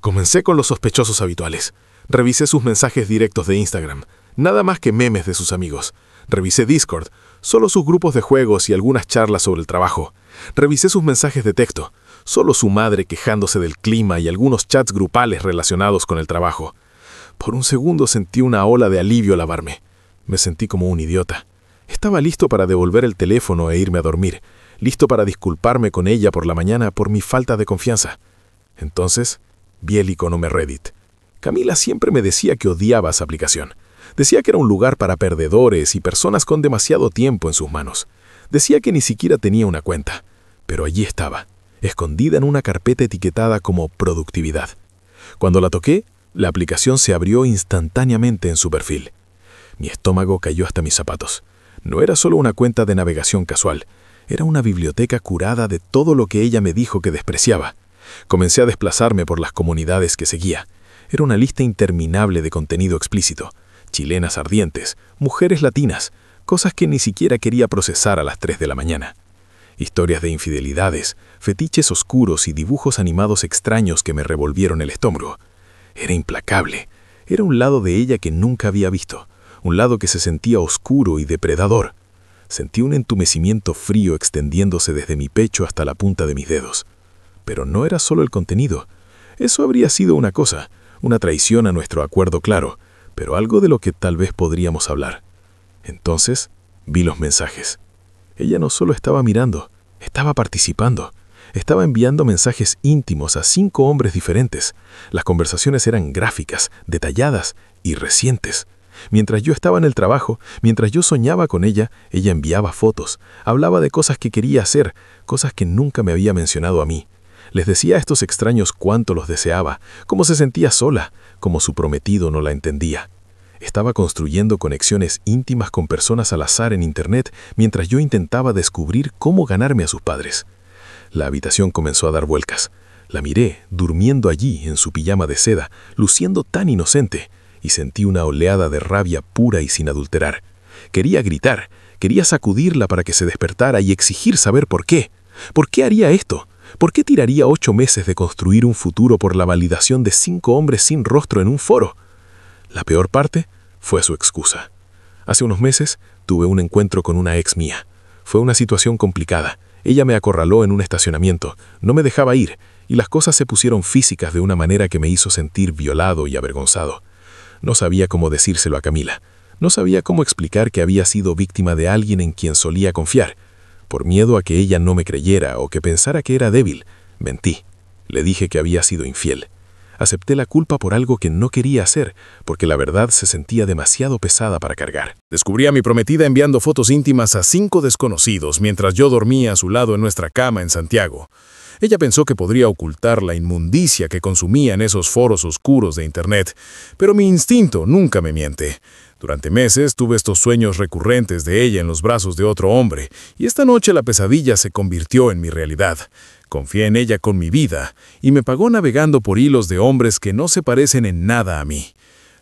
Comencé con los sospechosos habituales. Revisé sus mensajes directos de Instagram, nada más que memes de sus amigos. Revisé Discord, solo sus grupos de juegos y algunas charlas sobre el trabajo. Revisé sus mensajes de texto, solo su madre quejándose del clima y algunos chats grupales relacionados con el trabajo. Por un segundo sentí una ola de alivio al lavarme. Me sentí como un idiota. Estaba listo para devolver el teléfono e irme a dormir, listo para disculparme con ella por la mañana por mi falta de confianza. Entonces, vi el icono Reddit. Camila siempre me decía que odiaba esa aplicación. Decía que era un lugar para perdedores y personas con demasiado tiempo en sus manos. Decía que ni siquiera tenía una cuenta. Pero allí estaba, escondida en una carpeta etiquetada como productividad. Cuando la toqué, la aplicación se abrió instantáneamente en su perfil. Mi estómago cayó hasta mis zapatos. No era solo una cuenta de navegación casual. Era una biblioteca curada de todo lo que ella me dijo que despreciaba. Comencé a desplazarme por las comunidades que seguía. Era una lista interminable de contenido explícito. Chilenas ardientes, mujeres latinas, cosas que ni siquiera quería procesar a las 3 de la mañana. Historias de infidelidades, fetiches oscuros y dibujos animados extraños que me revolvieron el estómago. Era implacable. Era un lado de ella que nunca había visto. Un lado que se sentía oscuro y depredador. Sentí un entumecimiento frío extendiéndose desde mi pecho hasta la punta de mis dedos. Pero no era solo el contenido. Eso habría sido una cosa, una traición a nuestro acuerdo claro, pero algo de lo que tal vez podríamos hablar. Entonces, vi los mensajes. Ella no solo estaba mirando, estaba participando. Estaba enviando mensajes íntimos a 5 hombres diferentes. Las conversaciones eran gráficas, detalladas y recientes. Mientras yo estaba en el trabajo, mientras yo soñaba con ella, ella enviaba fotos, hablaba de cosas que quería hacer, cosas que nunca me había mencionado a mí. Les decía a estos extraños cuánto los deseaba, cómo se sentía sola, cómo su prometido no la entendía. Estaba construyendo conexiones íntimas con personas al azar en Internet mientras yo intentaba descubrir cómo ganarme a sus padres. La habitación comenzó a dar vueltas. La miré, durmiendo allí en su pijama de seda, luciendo tan inocente, y sentí una oleada de rabia pura y sin adulterar. Quería gritar, quería sacudirla para que se despertara y exigir saber por qué. ¿Por qué haría esto? ¿Por qué tiraría 8 meses de construir un futuro por la validación de 5 hombres sin rostro en un foro? La peor parte fue su excusa. Hace unos meses tuve un encuentro con una ex mía. Fue una situación complicada. Ella me acorraló en un estacionamiento, no me dejaba ir, y las cosas se pusieron físicas de una manera que me hizo sentir violado y avergonzado. No sabía cómo decírselo a Camila. No sabía cómo explicar que había sido víctima de alguien en quien solía confiar. Por miedo a que ella no me creyera o que pensara que era débil, mentí. Le dije que había sido infiel. Acepté la culpa por algo que no quería hacer, porque la verdad se sentía demasiado pesada para cargar. Descubrí a mi prometida enviando fotos íntimas a 5 desconocidos mientras yo dormía a su lado en nuestra cama en Santiago. Ella pensó que podría ocultar la inmundicia que consumía en esos foros oscuros de Internet, pero mi instinto nunca me miente. Durante meses tuve estos sueños recurrentes de ella en los brazos de otro hombre, y esta noche la pesadilla se convirtió en mi realidad. Confié en ella con mi vida, y me pagó navegando por hilos de hombres que no se parecen en nada a mí.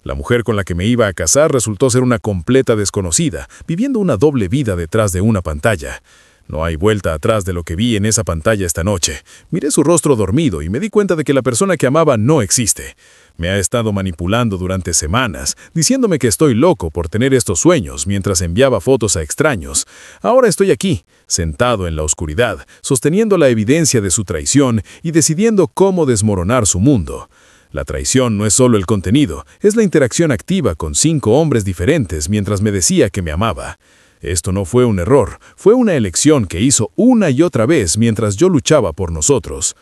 La mujer con la que me iba a casar resultó ser una completa desconocida, viviendo una doble vida detrás de una pantalla. No hay vuelta atrás de lo que vi en esa pantalla esta noche. Miré su rostro dormido y me di cuenta de que la persona que amaba no existe. Me ha estado manipulando durante semanas, diciéndome que estoy loco por tener estos sueños mientras enviaba fotos a extraños. Ahora estoy aquí, sentado en la oscuridad, sosteniendo la evidencia de su traición y decidiendo cómo desmoronar su mundo. La traición no es solo el contenido, es la interacción activa con 5 hombres diferentes mientras me decía que me amaba. Esto no fue un error, fue una elección que hizo una y otra vez mientras yo luchaba por nosotros.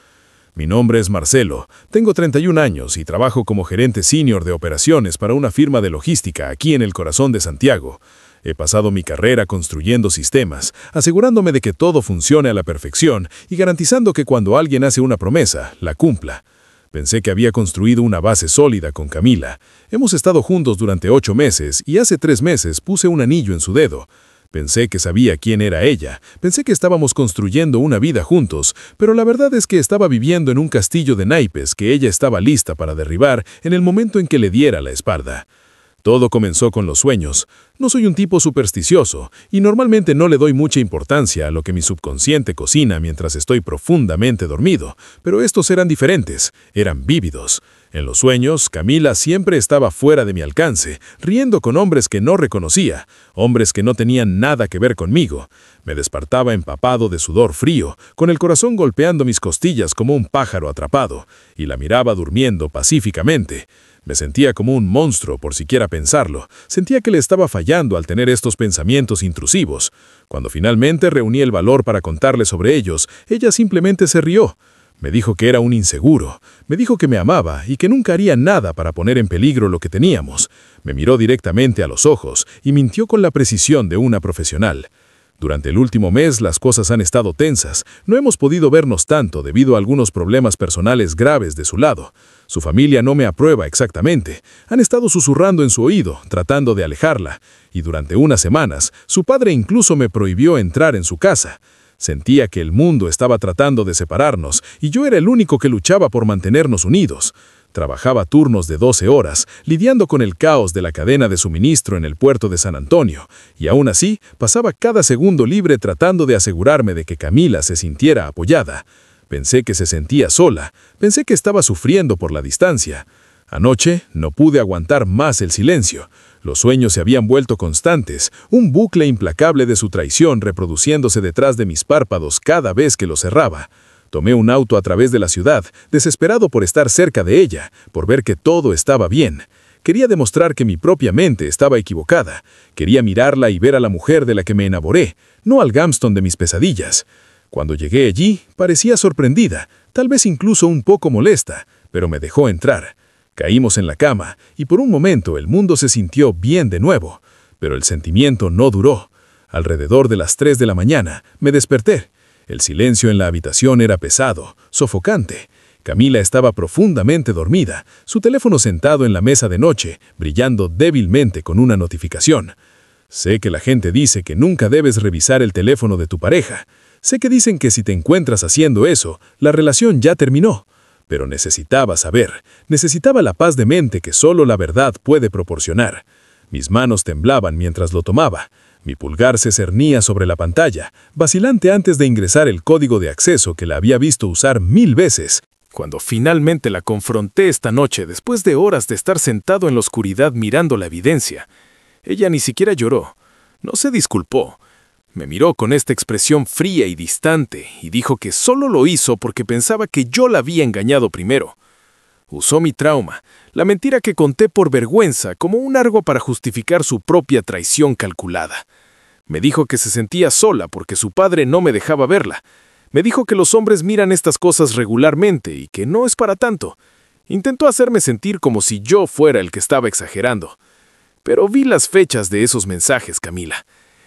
Mi nombre es Marcelo, tengo 31 años y trabajo como gerente senior de operaciones para una firma de logística aquí en el corazón de Santiago. He pasado mi carrera construyendo sistemas, asegurándome de que todo funcione a la perfección y garantizando que cuando alguien hace una promesa, la cumpla. Pensé que había construido una base sólida con Camila. Hemos estado juntos durante 8 meses y hace 3 meses puse un anillo en su dedo. Pensé que sabía quién era ella, pensé que estábamos construyendo una vida juntos, pero la verdad es que estaba viviendo en un castillo de naipes que ella estaba lista para derribar en el momento en que le diera la espalda. Todo comenzó con los sueños. No soy un tipo supersticioso y normalmente no le doy mucha importancia a lo que mi subconsciente cocina mientras estoy profundamente dormido, pero estos eran diferentes, eran vívidos. En los sueños, Camila siempre estaba fuera de mi alcance, riendo con hombres que no reconocía, hombres que no tenían nada que ver conmigo. Me despertaba empapado de sudor frío, con el corazón golpeando mis costillas como un pájaro atrapado, y la miraba durmiendo pacíficamente. Me sentía como un monstruo por siquiera pensarlo. Sentía que le estaba fallando al tener estos pensamientos intrusivos. Cuando finalmente reuní el valor para contarle sobre ellos, ella simplemente se rió. Me dijo que era un inseguro. Me dijo que me amaba y que nunca haría nada para poner en peligro lo que teníamos. Me miró directamente a los ojos y mintió con la precisión de una profesional. Durante el último mes las cosas han estado tensas. No hemos podido vernos tanto debido a algunos problemas personales graves de su lado. Su familia no me aprueba exactamente. Han estado susurrando en su oído, tratando de alejarla. Y durante unas semanas, su padre incluso me prohibió entrar en su casa. Sentía que el mundo estaba tratando de separarnos y yo era el único que luchaba por mantenernos unidos. Trabajaba turnos de 12 horas, lidiando con el caos de la cadena de suministro en el puerto de San Antonio, y aún así pasaba cada segundo libre tratando de asegurarme de que Camila se sintiera apoyada. Pensé que se sentía sola, pensé que estaba sufriendo por la distancia. Anoche no pude aguantar más el silencio. Los sueños se habían vuelto constantes, un bucle implacable de su traición reproduciéndose detrás de mis párpados cada vez que los cerraba. Tomé un auto a través de la ciudad, desesperado por estar cerca de ella, por ver que todo estaba bien. Quería demostrar que mi propia mente estaba equivocada. Quería mirarla y ver a la mujer de la que me enamoré, no al Gamston de mis pesadillas. Cuando llegué allí, parecía sorprendida, tal vez incluso un poco molesta, pero me dejó entrar. Caímos en la cama, y por un momento el mundo se sintió bien de nuevo, pero el sentimiento no duró. Alrededor de las 3 de la mañana, me desperté. El silencio en la habitación era pesado, sofocante. Camila estaba profundamente dormida, su teléfono sentado en la mesa de noche, brillando débilmente con una notificación. Sé que la gente dice que nunca debes revisar el teléfono de tu pareja. Sé que dicen que si te encuentras haciendo eso, la relación ya terminó. Pero necesitaba saber, necesitaba la paz de mente que solo la verdad puede proporcionar. Mis manos temblaban mientras lo tomaba. Mi pulgar se cernía sobre la pantalla, vacilante antes de ingresar el código de acceso que la había visto usar 1000 veces. Cuando finalmente la confronté esta noche, después de horas de estar sentado en la oscuridad mirando la evidencia, ella ni siquiera lloró, no se disculpó. Me miró con esta expresión fría y distante y dijo que solo lo hizo porque pensaba que yo la había engañado primero. Usó mi trauma, la mentira que conté por vergüenza, como un argo para justificar su propia traición calculada. Me dijo que se sentía sola porque su padre no me dejaba verla. Me dijo que los hombres miran estas cosas regularmente y que no es para tanto. Intentó hacerme sentir como si yo fuera el que estaba exagerando. Pero vi las fechas de esos mensajes, Camila.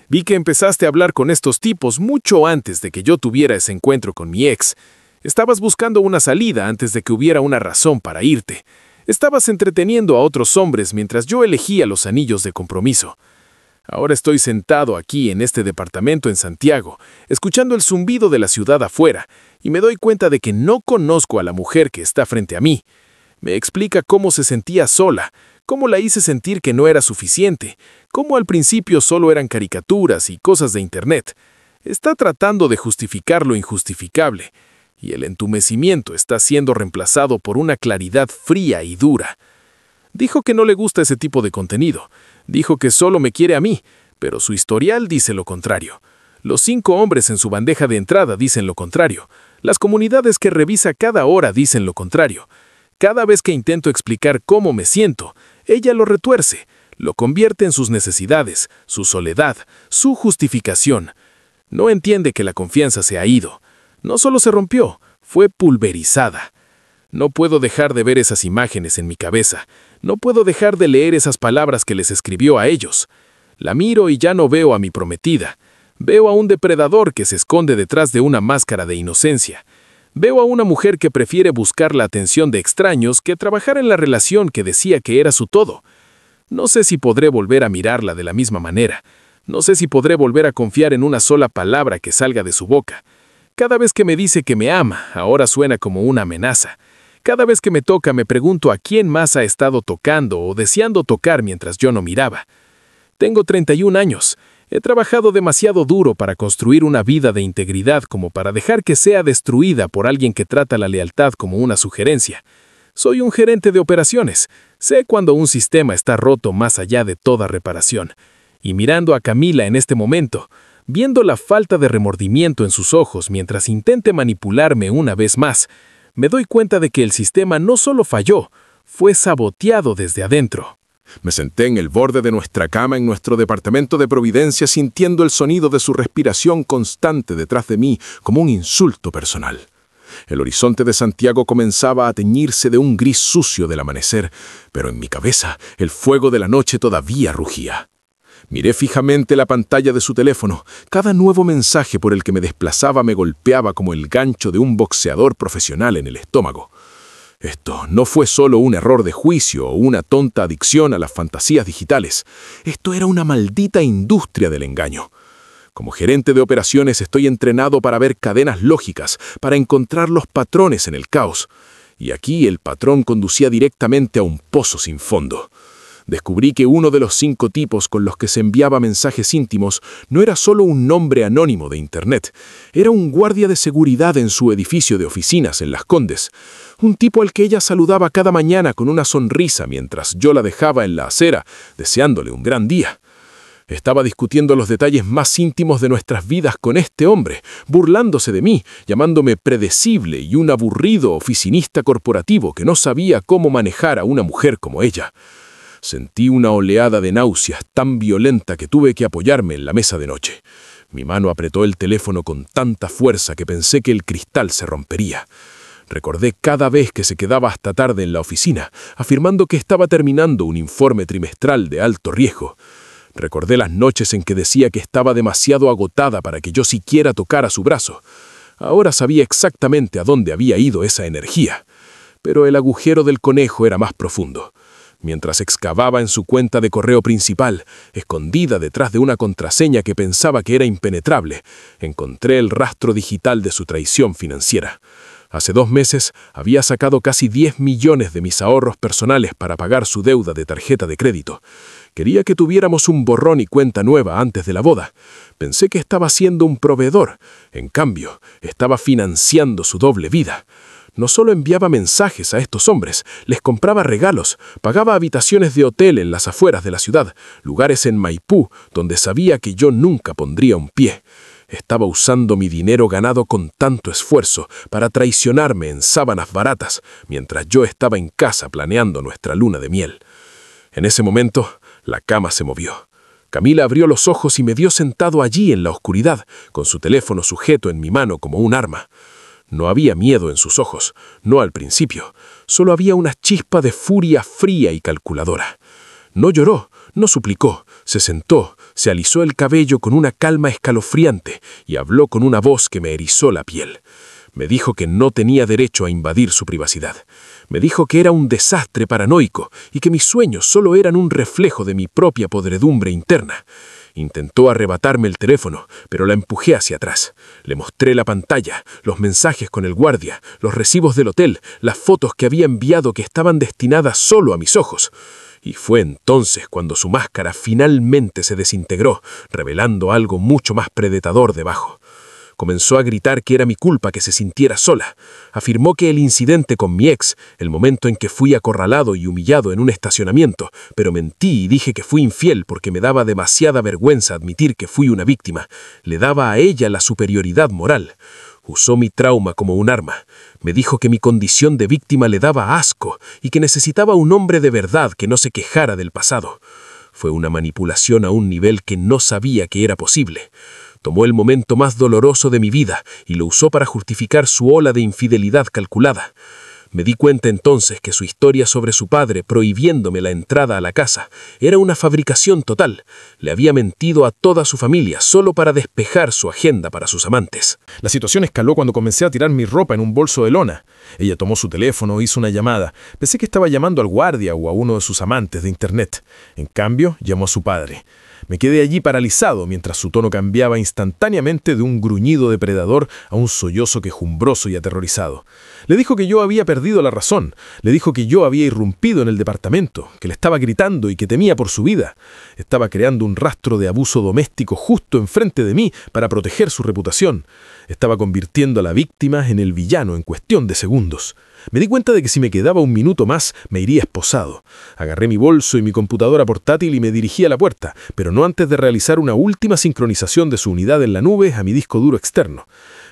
Vi que empezaste a hablar con estos tipos mucho antes de que yo tuviera ese encuentro con mi ex. Estabas buscando una salida antes de que hubiera una razón para irte. Estabas entreteniendo a otros hombres mientras yo elegía los anillos de compromiso. Ahora estoy sentado aquí en este departamento en Santiago, escuchando el zumbido de la ciudad afuera, y me doy cuenta de que no conozco a la mujer que está frente a mí. Me explica cómo se sentía sola, cómo la hice sentir que no era suficiente, cómo al principio solo eran caricaturas y cosas de internet. Está tratando de justificar lo injustificable, y el entumecimiento está siendo reemplazado por una claridad fría y dura. Dijo que no le gusta ese tipo de contenido. Dijo que solo me quiere a mí, pero su historial dice lo contrario. Los 5 hombres en su bandeja de entrada dicen lo contrario. Las comunidades que revisa cada hora dicen lo contrario. Cada vez que intento explicar cómo me siento, ella lo retuerce, lo convierte en sus necesidades, su soledad, su justificación. No entiende que la confianza se ha ido. No solo se rompió, fue pulverizada. No puedo dejar de ver esas imágenes en mi cabeza. No puedo dejar de leer esas palabras que les escribió a ellos. La miro y ya no veo a mi prometida. Veo a un depredador que se esconde detrás de una máscara de inocencia. Veo a una mujer que prefiere buscar la atención de extraños que trabajar en la relación que decía que era su todo. No sé si podré volver a mirarla de la misma manera. No sé si podré volver a confiar en una sola palabra que salga de su boca. Cada vez que me dice que me ama, ahora suena como una amenaza. Cada vez que me toca me pregunto a quién más ha estado tocando o deseando tocar mientras yo no miraba. Tengo 31 años. He trabajado demasiado duro para construir una vida de integridad como para dejar que sea destruida por alguien que trata la lealtad como una sugerencia. Soy un gerente de operaciones. Sé cuando un sistema está roto más allá de toda reparación. Y mirando a Camila en este momento, viendo la falta de remordimiento en sus ojos mientras intente manipularme una vez más, me doy cuenta de que el sistema no solo falló, fue saboteado desde adentro. Me senté en el borde de nuestra cama en nuestro departamento de Providencia sintiendo el sonido de su respiración constante detrás de mí como un insulto personal. El horizonte de Santiago comenzaba a teñirse de un gris sucio del amanecer, pero en mi cabeza el fuego de la noche todavía rugía. Miré fijamente la pantalla de su teléfono. Cada nuevo mensaje por el que me desplazaba me golpeaba como el gancho de un boxeador profesional en el estómago. Esto no fue solo un error de juicio o una tonta adicción a las fantasías digitales. Esto era una maldita industria del engaño. Como gerente de operaciones estoy entrenado para ver cadenas lógicas, para encontrar los patrones en el caos. Y aquí el patrón conducía directamente a un pozo sin fondo. Descubrí que uno de los 5 tipos con los que se enviaba mensajes íntimos no era solo un nombre anónimo de Internet, era un guardia de seguridad en su edificio de oficinas en Las Condes, un tipo al que ella saludaba cada mañana con una sonrisa mientras yo la dejaba en la acera, deseándole un gran día. Estaba discutiendo los detalles más íntimos de nuestras vidas con este hombre, burlándose de mí, llamándome predecible y un aburrido oficinista corporativo que no sabía cómo manejar a una mujer como ella. Sentí una oleada de náuseas tan violenta que tuve que apoyarme en la mesa de noche. Mi mano apretó el teléfono con tanta fuerza que pensé que el cristal se rompería. Recordé cada vez que se quedaba hasta tarde en la oficina, afirmando que estaba terminando un informe trimestral de alto riesgo. Recordé las noches en que decía que estaba demasiado agotada para que yo siquiera tocara su brazo. Ahora sabía exactamente a dónde había ido esa energía. Pero el agujero del conejo era más profundo. Mientras excavaba en su cuenta de correo principal, escondida detrás de una contraseña que pensaba que era impenetrable, encontré el rastro digital de su traición financiera. Hace 2 meses había sacado casi 10 millones de mis ahorros personales para pagar su deuda de tarjeta de crédito. Quería que tuviéramos un borrón y cuenta nueva antes de la boda. Pensé que estaba siendo un proveedor. En cambio, estaba financiando su doble vida. No solo enviaba mensajes a estos hombres, les compraba regalos, pagaba habitaciones de hotel en las afueras de la ciudad, lugares en Maipú donde sabía que yo nunca pondría un pie. Estaba usando mi dinero ganado con tanto esfuerzo para traicionarme en sábanas baratas, mientras yo estaba en casa planeando nuestra luna de miel. En ese momento, la cama se movió. Camila abrió los ojos y me vio sentado allí en la oscuridad, con su teléfono sujeto en mi mano como un arma. No había miedo en sus ojos, no al principio, solo había una chispa de furia fría y calculadora. No lloró, no suplicó, se sentó, se alisó el cabello con una calma escalofriante y habló con una voz que me erizó la piel. Me dijo que no tenía derecho a invadir su privacidad. Me dijo que era un desastre paranoico y que mis sueños solo eran un reflejo de mi propia podredumbre interna. Intentó arrebatarme el teléfono, pero la empujé hacia atrás. Le mostré la pantalla, los mensajes con el guardia, los recibos del hotel, las fotos que había enviado que estaban destinadas solo a mis ojos. Y fue entonces cuando su máscara finalmente se desintegró, revelando algo mucho más predador debajo. Comenzó a gritar que era mi culpa que se sintiera sola. Afirmó que el incidente con mi ex, el momento en que fui acorralado y humillado en un estacionamiento, pero mentí y dije que fui infiel porque me daba demasiada vergüenza admitir que fui una víctima. Le daba a ella la superioridad moral. Usó mi trauma como un arma. Me dijo que mi condición de víctima le daba asco y que necesitaba un hombre de verdad que no se quejara del pasado. Fue una manipulación a un nivel que no sabía que era posible. Tomó el momento más doloroso de mi vida y lo usó para justificar su ola de infidelidad calculada. Me di cuenta entonces que su historia sobre su padre prohibiéndome la entrada a la casa era una fabricación total. Le había mentido a toda su familia solo para despejar su agenda para sus amantes. La situación escaló cuando comencé a tirar mi ropa en un bolso de lona. Ella tomó su teléfono, hizo una llamada. Pensé que estaba llamando al guardia o a uno de sus amantes de Internet. En cambio, llamó a su padre. Me quedé allí paralizado mientras su tono cambiaba instantáneamente de un gruñido depredador a un sollozo quejumbroso y aterrorizado. Le dijo que yo había perdido la razón, le dijo que yo había irrumpido en el departamento, que le estaba gritando y que temía por su vida. Estaba creando un rastro de abuso doméstico justo enfrente de mí para proteger su reputación. Estaba convirtiendo a la víctima en el villano en cuestión de segundos. Me di cuenta de que si me quedaba un minuto más, me iría esposado. Agarré mi bolso y mi computadora portátil y me dirigí a la puerta, pero no antes de realizar una última sincronización de su unidad en la nube a mi disco duro externo.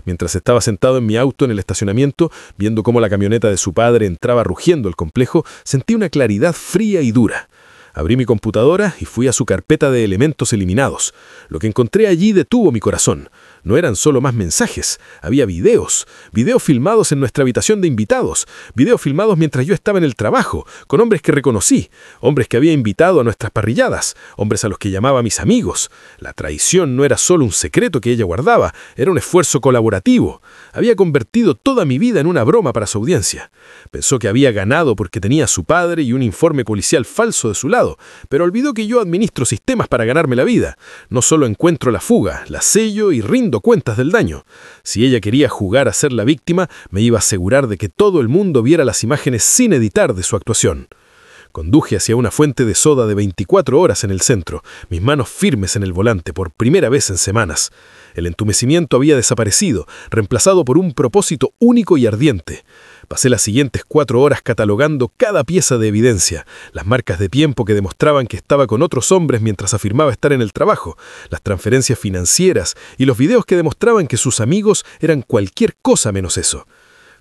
Mientras estaba sentado en mi auto en el estacionamiento, viendo cómo la camioneta de su padre entraba rugiendo al complejo, sentí una claridad fría y dura. Abrí mi computadora y fui a su carpeta de elementos eliminados. Lo que encontré allí detuvo mi corazón. No eran solo más mensajes, había videos filmados en nuestra habitación de invitados, videos filmados mientras yo estaba en el trabajo, con hombres que reconocí, hombres que había invitado a nuestras parrilladas, hombres a los que llamaba mis amigos. La traición no era solo un secreto que ella guardaba, era un esfuerzo colaborativo. Había convertido toda mi vida en una broma para su audiencia. Pensó que había ganado porque tenía a su padre y un informe policial falso de su lado, pero olvidó que yo administro sistemas para ganarme la vida. No solo encuentro la fuga, la sello y rindo cuentas del daño. Si ella quería jugar a ser la víctima, me iba a asegurar de que todo el mundo viera las imágenes sin editar de su actuación. Conduje hacia una fuente de soda de 24 horas en el centro, mis manos firmes en el volante por primera vez en semanas. El entumecimiento había desaparecido, reemplazado por un propósito único y ardiente. Pasé las siguientes 4 horas catalogando cada pieza de evidencia, las marcas de tiempo que demostraban que estaba con otros hombres mientras afirmaba estar en el trabajo, las transferencias financieras y los videos que demostraban que sus amigos eran cualquier cosa menos eso.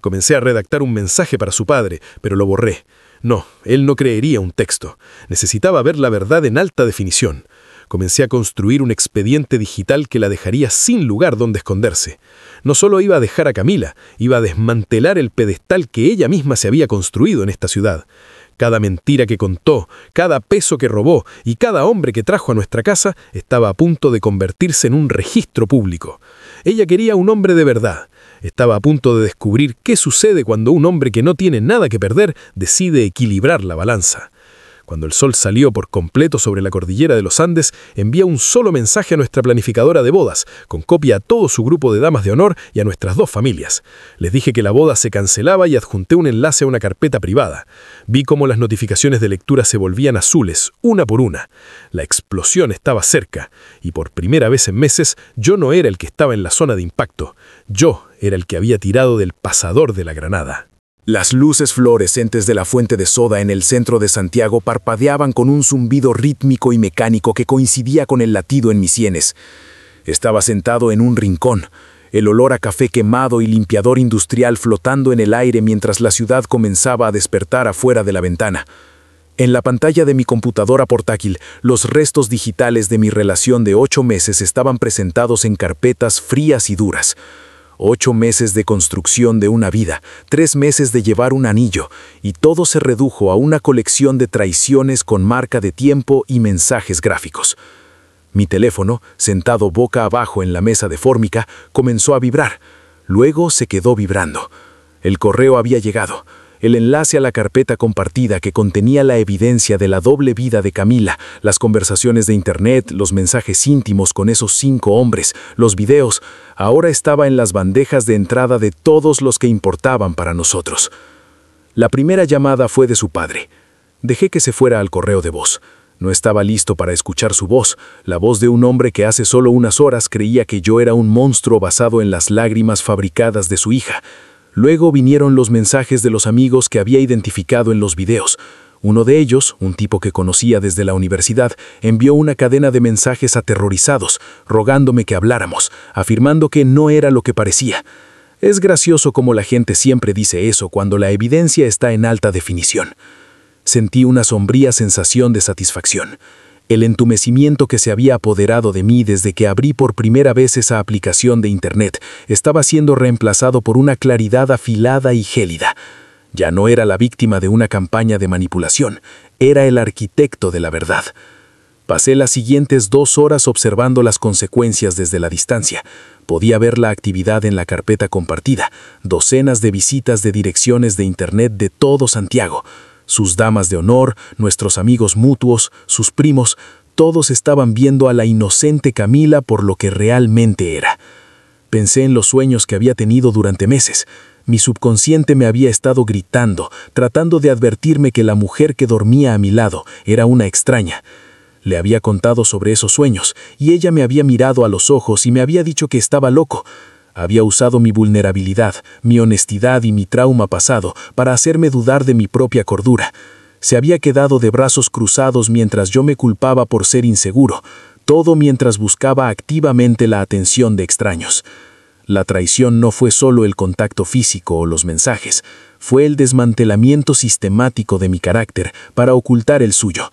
Comencé a redactar un mensaje para su padre, pero lo borré. No, él no creería un texto. Necesitaba ver la verdad en alta definición. Comencé a construir un expediente digital que la dejaría sin lugar donde esconderse. No solo iba a dejar a Camila, iba a desmantelar el pedestal que ella misma se había construido en esta ciudad. Cada mentira que contó, cada peso que robó y cada hombre que trajo a nuestra casa estaba a punto de convertirse en un registro público. Ella quería un hombre de verdad. Estaba a punto de descubrir qué sucede cuando un hombre que no tiene nada que perder decide equilibrar la balanza. Cuando el sol salió por completo sobre la cordillera de los Andes, envía un solo mensaje a nuestra planificadora de bodas, con copia a todo su grupo de damas de honor y a nuestras 2 familias. Les dije que la boda se cancelaba y adjunté un enlace a una carpeta privada. Vi cómo las notificaciones de lectura se volvían azules, una por una. La explosión estaba cerca, y por primera vez en meses, yo no era el que estaba en la zona de impacto. Yo era el que había tirado del pasador de la granada. Las luces fluorescentes de la fuente de soda en el centro de Santiago parpadeaban con un zumbido rítmico y mecánico que coincidía con el latido en mis sienes. Estaba sentado en un rincón, el olor a café quemado y limpiador industrial flotando en el aire mientras la ciudad comenzaba a despertar afuera de la ventana. En la pantalla de mi computadora portátil, los restos digitales de mi relación de 8 meses estaban presentados en carpetas frías y duras. 8 meses de construcción de una vida, 3 meses de llevar un anillo, y todo se redujo a una colección de traiciones con marca de tiempo y mensajes gráficos. Mi teléfono, sentado boca abajo en la mesa de fórmica, comenzó a vibrar. Luego se quedó vibrando. El correo había llegado. El enlace a la carpeta compartida que contenía la evidencia de la doble vida de Camila, las conversaciones de internet, los mensajes íntimos con esos 5 hombres, los videos, ahora estaba en las bandejas de entrada de todos los que importaban para nosotros. La primera llamada fue de su padre. Dejé que se fuera al correo de voz. No estaba listo para escuchar su voz, la voz de un hombre que hace solo unas horas creía que yo era un monstruo basado en las lágrimas fabricadas de su hija. Luego vinieron los mensajes de los amigos que había identificado en los videos. Uno de ellos, un tipo que conocía desde la universidad, envió una cadena de mensajes aterrorizados, rogándome que habláramos, afirmando que no era lo que parecía. Es gracioso cómo la gente siempre dice eso cuando la evidencia está en alta definición. Sentí una sombría sensación de satisfacción. El entumecimiento que se había apoderado de mí desde que abrí por primera vez esa aplicación de Internet estaba siendo reemplazado por una claridad afilada y gélida. Ya no era la víctima de una campaña de manipulación, era el arquitecto de la verdad. Pasé las siguientes 2 horas observando las consecuencias desde la distancia. Podía ver la actividad en la carpeta compartida, docenas de visitas de direcciones de Internet de todo Santiago. Sus damas de honor, nuestros amigos mutuos, sus primos, todos estaban viendo a la inocente Camila por lo que realmente era. Pensé en los sueños que había tenido durante meses. Mi subconsciente me había estado gritando, tratando de advertirme que la mujer que dormía a mi lado era una extraña. Le había contado sobre esos sueños, y ella me había mirado a los ojos y me había dicho que estaba loco. Había usado mi vulnerabilidad, mi honestidad y mi trauma pasado para hacerme dudar de mi propia cordura. Se había quedado de brazos cruzados mientras yo me culpaba por ser inseguro, todo mientras buscaba activamente la atención de extraños. La traición no fue solo el contacto físico o los mensajes, fue el desmantelamiento sistemático de mi carácter para ocultar el suyo.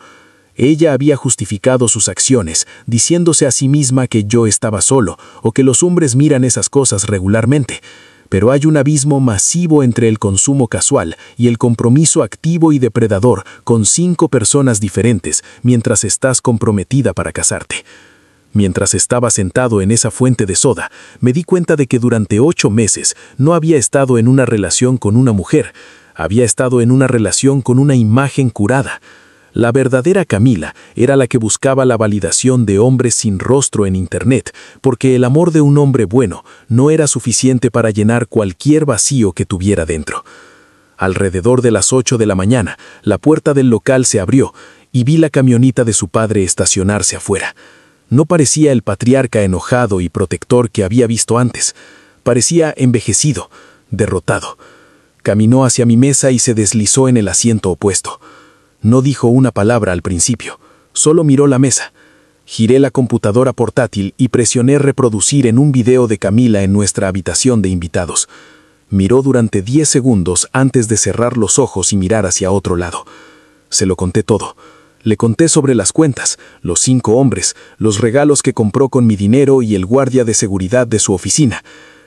Ella había justificado sus acciones, diciéndose a sí misma que yo estaba solo o que los hombres miran esas cosas regularmente. Pero hay un abismo masivo entre el consumo casual y el compromiso activo y depredador con 5 personas diferentes mientras estás comprometida para casarte. Mientras estaba sentado en esa fuente de soda, me di cuenta de que durante 8 meses no había estado en una relación con una mujer, había estado en una relación con una imagen curada. La verdadera Camila era la que buscaba la validación de hombres sin rostro en Internet, porque el amor de un hombre bueno no era suficiente para llenar cualquier vacío que tuviera dentro. Alrededor de las 8 de la mañana, la puerta del local se abrió y vi la camioneta de su padre estacionarse afuera. No parecía el patriarca enojado y protector que había visto antes. Parecía envejecido, derrotado. Caminó hacia mi mesa y se deslizó en el asiento opuesto. No dijo una palabra al principio, solo miró la mesa. Giré la computadora portátil y presioné reproducir en un video de Camila en nuestra habitación de invitados. Miró durante 10 segundos antes de cerrar los ojos y mirar hacia otro lado. Se lo conté todo. Le conté sobre las cuentas, los 5 hombres, los regalos que compró con mi dinero y el guardia de seguridad de su oficina.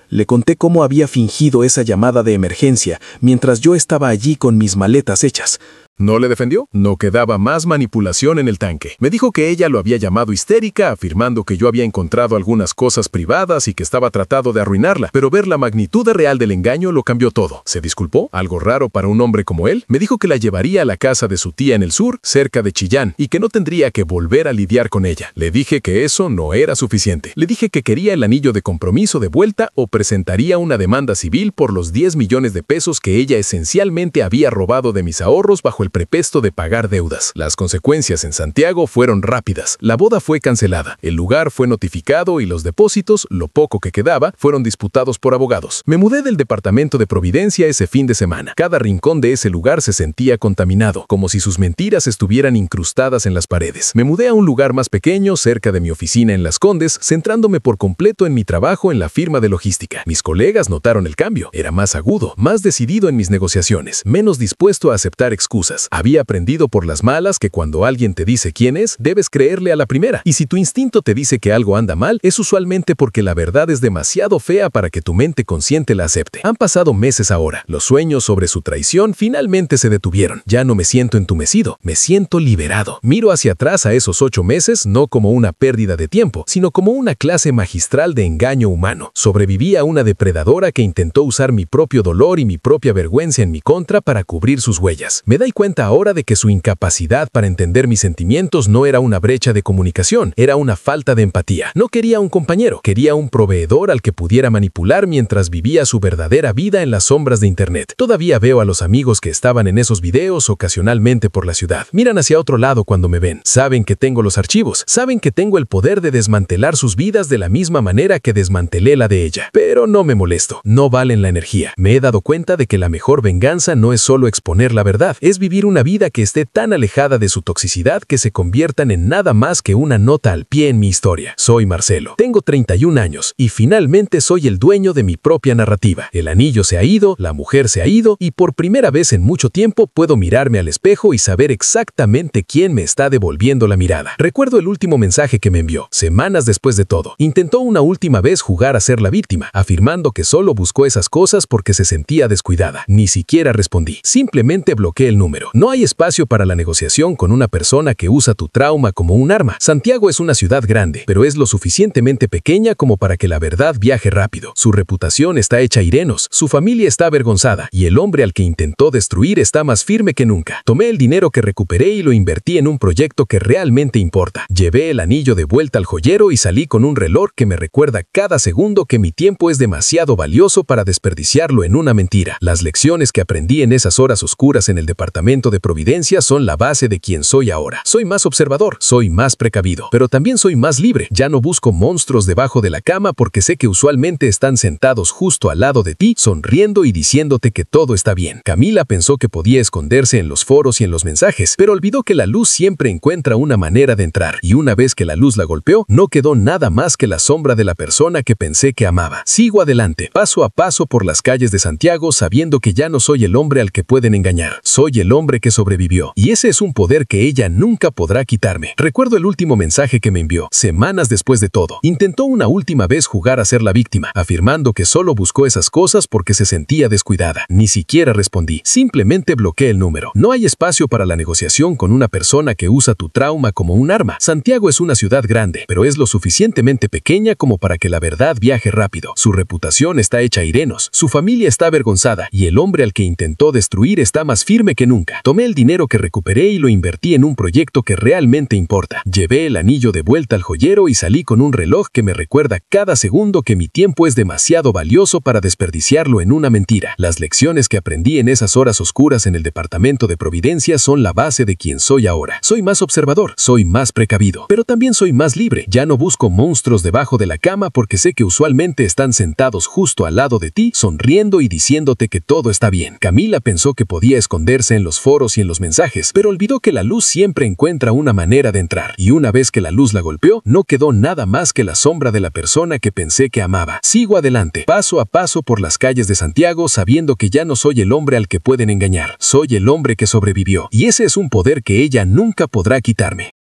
Le conté cómo había fingido esa llamada de emergencia mientras yo estaba allí con mis maletas hechas. ¿No le defendió? No quedaba más manipulación en el tanque. Me dijo que ella lo había llamado histérica, afirmando que yo había encontrado algunas cosas privadas y que estaba tratando de arruinarla, pero ver la magnitud real del engaño lo cambió todo. ¿Se disculpó? Algo raro para un hombre como él. Me dijo que la llevaría a la casa de su tía en el sur, cerca de Chillán, y que no tendría que volver a lidiar con ella. Le dije que eso no era suficiente. Le dije que quería el anillo de compromiso de vuelta o presentaría una demanda civil por los 10 millones de pesos que ella esencialmente había robado de mis ahorros bajo el prepesto de pagar deudas. Las consecuencias en Santiago fueron rápidas. La boda fue cancelada, el lugar fue notificado y los depósitos, lo poco que quedaba, fueron disputados por abogados. Me mudé del departamento de Providencia ese fin de semana. Cada rincón de ese lugar se sentía contaminado, como si sus mentiras estuvieran incrustadas en las paredes. Me mudé a un lugar más pequeño, cerca de mi oficina en Las Condes, centrándome por completo en mi trabajo en la firma de logística. Mis colegas notaron el cambio. Era más agudo, más decidido en mis negociaciones, menos dispuesto a aceptar excusas. Había aprendido por las malas que cuando alguien te dice quién es, debes creerle a la primera. Y si tu instinto te dice que algo anda mal, es usualmente porque la verdad es demasiado fea para que tu mente consciente la acepte. Han pasado meses ahora. Los sueños sobre su traición finalmente se detuvieron. Ya no me siento entumecido, me siento liberado. Miro hacia atrás a esos 8 meses no como una pérdida de tiempo, sino como una clase magistral de engaño humano. Sobreviví a una depredadora que intentó usar mi propio dolor y mi propia vergüenza en mi contra para cubrir sus huellas. Me doy cuenta ahora de que su incapacidad para entender mis sentimientos no era una brecha de comunicación, era una falta de empatía. No quería un compañero, quería un proveedor al que pudiera manipular mientras vivía su verdadera vida en las sombras de Internet. Todavía veo a los amigos que estaban en esos videos ocasionalmente por la ciudad. Miran hacia otro lado cuando me ven. Saben que tengo los archivos, saben que tengo el poder de desmantelar sus vidas de la misma manera que desmantelé la de ella. Pero no me molesto, no valen la energía. Me he dado cuenta de que la mejor venganza no es solo exponer la verdad, es vivir una vida que esté tan alejada de su toxicidad que se conviertan en nada más que una nota al pie en mi historia. Soy Marcelo, tengo 31 años y finalmente soy el dueño de mi propia narrativa. El anillo se ha ido, la mujer se ha ido y por primera vez en mucho tiempo puedo mirarme al espejo y saber exactamente quién me está devolviendo la mirada. Recuerdo el último mensaje que me envió, semanas después de todo. Intentó una última vez jugar a ser la víctima, afirmando que solo buscó esas cosas porque se sentía descuidada. Ni siquiera respondí, simplemente bloqueé el número. número. No hay espacio para la negociación con una persona que usa tu trauma como un arma. Santiago es una ciudad grande, pero es lo suficientemente pequeña como para que la verdad viaje rápido. Su reputación está hecha irenos, su familia está avergonzada, y el hombre al que intentó destruir está más firme que nunca. Tomé el dinero que recuperé y lo invertí en un proyecto que realmente importa. Llevé el anillo de vuelta al joyero y salí con un reloj que me recuerda cada segundo que mi tiempo es demasiado valioso para desperdiciarlo en una mentira. Las lecciones que aprendí en esas horas oscuras en el departamento de Providencia son la base de quien soy ahora. Soy más observador, soy más precavido, pero también soy más libre. Ya no busco monstruos debajo de la cama porque sé que usualmente están sentados justo al lado de ti, sonriendo y diciéndote que todo está bien. Camila pensó que podía esconderse en los foros y en los mensajes, pero olvidó que la luz siempre encuentra una manera de entrar, y una vez que la luz la golpeó, no quedó nada más que la sombra de la persona que pensé que amaba. Sigo adelante, paso a paso por las calles de Santiago, sabiendo que ya no soy el hombre al que pueden engañar. Soy el hombre que sobrevivió, y ese es un poder que ella nunca podrá quitarme. Recuerdo el último mensaje que me envió, semanas después de todo. Intentó una última vez jugar a ser la víctima, afirmando que solo buscó esas cosas porque se sentía descuidada. Ni siquiera respondí, simplemente bloqueé el número. No hay espacio para la negociación con una persona que usa tu trauma como un arma. Santiago es una ciudad grande, pero es lo suficientemente pequeña como para que la verdad viaje rápido. Su reputación está hecha irenos, su familia está avergonzada, y el hombre al que intentó destruir está más firme que nunca. Tomé el dinero que recuperé y lo invertí en un proyecto que realmente importa. Llevé el anillo de vuelta al joyero y salí con un reloj que me recuerda cada segundo que mi tiempo es demasiado valioso para desperdiciarlo en una mentira. Las lecciones que aprendí en esas horas oscuras en el departamento de Providencia son la base de quien soy ahora. Soy más observador, soy más precavido, pero también soy más libre. Ya no busco monstruos debajo de la cama porque sé que usualmente están sentados justo al lado de ti, sonriendo y diciéndote que todo está bien. Camila pensó que podía esconderse en los foros y en los mensajes, pero olvidó que la luz siempre encuentra una manera de entrar, y una vez que la luz la golpeó, no quedó nada más que la sombra de la persona que pensé que amaba. Sigo adelante, paso a paso por las calles de Santiago, sabiendo que ya no soy el hombre al que pueden engañar. Soy el hombre que sobrevivió, y ese es un poder que ella nunca podrá quitarme.